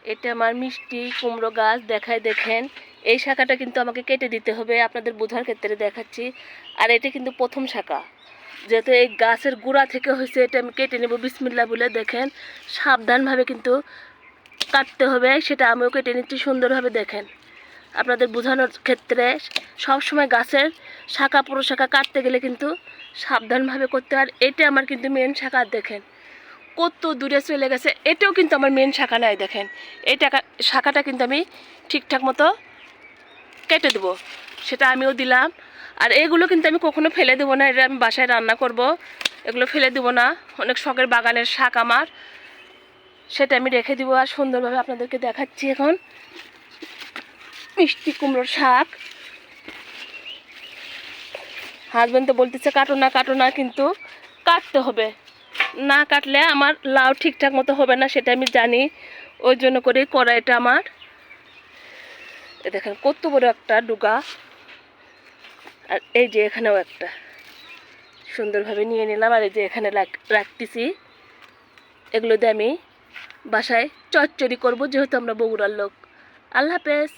এটা আমার মিষ্টি কুমড়ো গাছ দেখায় দেখেন। এই শাখাটা কিন্তু আমাকে কেটে দিতে হবে, আপনাদের বোঝার ক্ষেত্রে দেখাচ্ছি। আর এটা কিন্তু প্রথম শাখা, যেহেতু এই গাছের গোড়া থেকে হয়েছে, এটা আমি কেটে নেব বিসমিল্লাহ বলে। দেখেন সাবধানভাবে কিন্তু কাটতে হবে, সেটা আমিও কেটে নিচ্ছি সুন্দরভাবে। দেখেন আপনাদের বোঝানোর ক্ষেত্রে সবসময় গাছের শাখা পুরো শাখা কাটতে গেলে কিন্তু সাবধানভাবে করতে। আর এটা আমার কিন্তু মেন শাখা, দেখেন কত দূরে চলে গেছে। এটাও কিন্তু আমার মেন শাখা নাই, দেখেন এই শাখাটা কিন্তু আমি ঠিকঠাক মতো কেটে দেবো, সেটা আমিও দিলাম। আর এগুলো কিন্তু আমি কখনো ফেলে দেবো না, এটা আমি বাসায় রান্না করব, এগুলো ফেলে দেবো না। অনেক শখের বাগানের শাক আমার, সেটা আমি রেখে দিব। আর সুন্দরভাবে আপনাদেরকে দেখাচ্ছি এখন মিষ্টি কুমড়োর শাক। হাজব্যান্ড তো বলতেছে কাটো না, কিন্তু কাটতে হবে, না কাটলে আমার লাউ ঠিকঠাক মতো হবে না, সেটা আমি জানি। ওই জন্য করেই করা এটা আমার। দেখেন কত বড় একটা ডুগা। আর এই যে এখানেও একটা সুন্দরভাবে নিয়ে নিলাম। আর এই যে এখানে রাখতেছি, এগুলো দিয়ে আমি বাসায় চচ্চড়ি করবো, যেহেতু আমরা বগুড়ার লোক। আল্লাহ হাফেজ।